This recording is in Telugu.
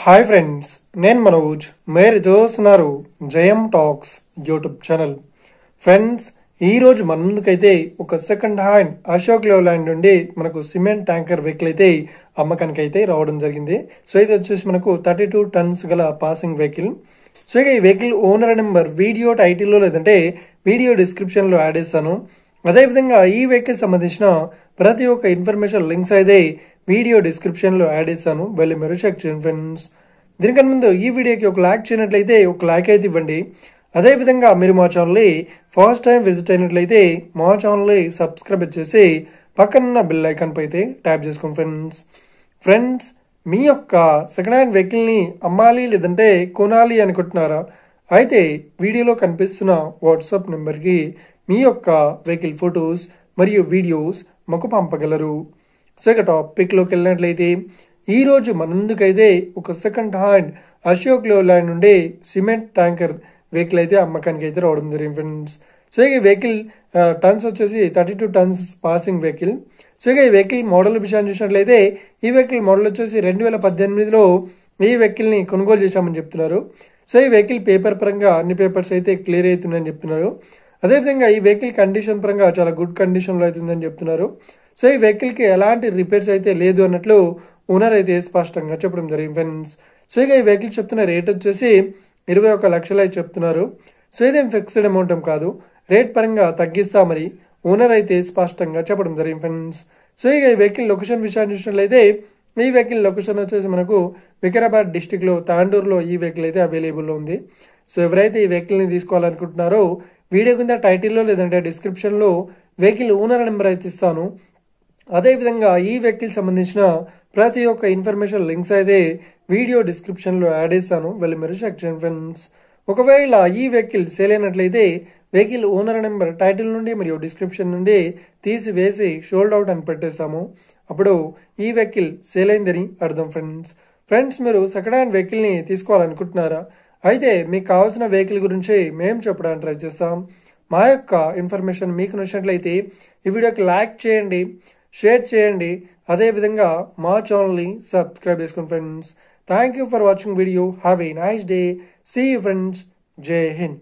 హాయ్ ఫ్రెండ్స్, నేను మనోజ్. మీరు చూస్తున్నారు జయం టాక్స్ యూట్యూబ్ ఛానల్. ఫ్రెండ్స్, ఈ రోజు మన ముందుకైతే ఒక సెకండ్ హ్యాండ్ అశోక్ లేలాండ్ నుండి మనకు సిమెంట్ ట్యాంకర్ వెహికల్ అయితే అమ్మకానికి అయితే రావడం జరిగింది. సో ఇది వచ్చేసి మనకు 32 టన్స్ గల పాసింగ్ వెహికల్. సో ఇక ఈ వెహికల్ ఓనర్ నెంబర్ వీడియో టైటిల్లో లేదంటే వీడియో డిస్క్రిప్షన్ లో యాడ్ చేస్తాను. అదేవిధంగా ఈ వెహికల్ సంబంధించిన ప్రతి ఒక్క ఇన్ఫర్మేషన్ లింక్స్ అయితే వీడియో డిస్క్రిప్షన్ లో యాడ్ చేస్తాను, వెళ్ళి మీరు చెక్ చేయండి ఫ్రెండ్స్. దీనికన్నా ముందు ఈ వీడియోకి ఒక లైక్ చేయనట్లయితే ఒక లైక్ అయితే ఇవ్వండి. అదేవిధంగా మీరు మా ఛానల్ని ఫస్ట్ టైం విజిట్ అయినట్లయితే మా ఛానల్ని సబ్స్క్రైబ్ చేసి పక్కనున్న బెల్ ఐకాన్ పై అయితే ట్యాప్ చేసుకోండి ఫ్రెండ్స్. మీ యొక్క సెకండ్ హ్యాండ్ వెహికల్ ని అమ్మాలి లేదంటే కొనాలి అనుకుంటున్నారా? అయితే వీడియోలో కనిపిస్తున్న వాట్సాప్ నెంబర్ కి మీ యొక్క వెహికల్ ఫొటోస్ మరియు వీడియోస్ మాకు పంపగలరు. సో ఇక టాపిక్ లోకి వెళ్ళినట్లయితే ఈ రోజు మన ముందుకైతే ఒక సెకండ్ హ్యాండ్ అశోక్ లేలాండ్ నుండి సిమెంట్ ట్యాంకర్ వెహికల్ అయితే అమ్మకానికి అయితే రావడం జరిగింది ఫ్రెండ్స్. సో ఇక వెహికల్ టన్స్ వచ్చేసి 32 టన్స్ పాసింగ్ వెహికల్. సో ఇక ఈ వెహికల్ మోడల్ విషయాన్ని చూసినట్లయితే ఈ వెహికల్ మోడల్ వచ్చేసి 2018లో ఈ వెహికల్ ని కొనుగోలు చేశామని చెప్తున్నారు. సో ఈ వెహికల్ పేపర్ పరంగా అన్ని పేపర్స్ అయితే క్లియర్ అవుతున్నాయని చెప్తున్నారు. అదేవిధంగా ఈ వెహికల్ కండిషన్ పరంగా చాలా గుడ్ కండిషన్ లో అవుతుందని చెప్తున్నారు. సో ఈ వెహికల్ కి ఎలాంటి రిపేర్స్ అయితే లేదు అన్నట్లు ఓనర్ అయితే స్పష్టంగా చెప్పడం జరిగింది ఫ్రెండ్స్. సో ఇక ఈ వెహికల్ చెప్తున్న రేట్ వచ్చేసి 21 లక్షలు అయితే చెప్తున్నారు. సో ఇదేం ఫిక్స్డ్ అమౌంట్ కాదు, రేట్ పరంగా తగ్గిస్తా మరి ఓనర్ అయితే స్పష్టంగా చెప్పడం జరిగింది ఫ్రెండ్స్. సో ఇక ఈ వెహికల్ లొకేషన్ విషయాన్ని చూసినట్లయితే ఈ వెహికల్ లొకేషన్ వచ్చేసి మనకు వికారాబాద్ డిస్టిక్ లో తాండూరులో ఈ వెహికల్ అయితే అవైలబుల్ లో ఉంది. సో ఎవరైతే ఈ వెహికల్ ని తీసుకోవాలనుకుంటున్నారో వీడియో కింద టైటిల్లో లేదంటే డిస్క్రిప్షన్ లో వెహికల్ ఓనర్ నెంబర్ అయితే ఇస్తాను. అదేవిధంగా ఈ వెహికల్ సంబంధించిన ప్రతి ఒక్క ఇన్ఫర్మేషన్ లింక్స్ అయితే వీడియో డిస్క్రిప్షన్ లో యాడ్ చేస్తాను, వెళ్ళి మీరు చెక్ చేయండి ఫ్రెండ్స్. ఒకవేళ ఈ వెహికల్ సేల్ అయినట్లయితే వెహికల్ ఓనర్ నెంబర్ టైటిల్ నుండి మరియు డిస్క్రిప్షన్ నుండి తీసివేసి షోల్డ్ అవుట్ అని పెట్టేస్తాము. అప్పుడు ఈ వెహికల్ సేల్ అయిందని అర్థం ఫ్రెండ్స్. మీరు సెకండ్ హ్యాండ్ వెహికల్ ని తీసుకోవాలనుకుంటున్నారా? అయితే మీకు కావాల్సిన వెహికల్ గురించి మేము చెప్పడానికి ట్రై చేస్తాం. మా యొక్క ఇన్ఫర్మేషన్ మీకు నచ్చినట్లయితే ఈ వీడియోకి లైక్ చేయండి, షేర్ చేయండి, అదేవిధంగా మా ఛానల్ని సబ్స్క్రైబ్ చేసుకోండి friends. Thank you for watching video. Have a nice day. See you friends. జై హింద్.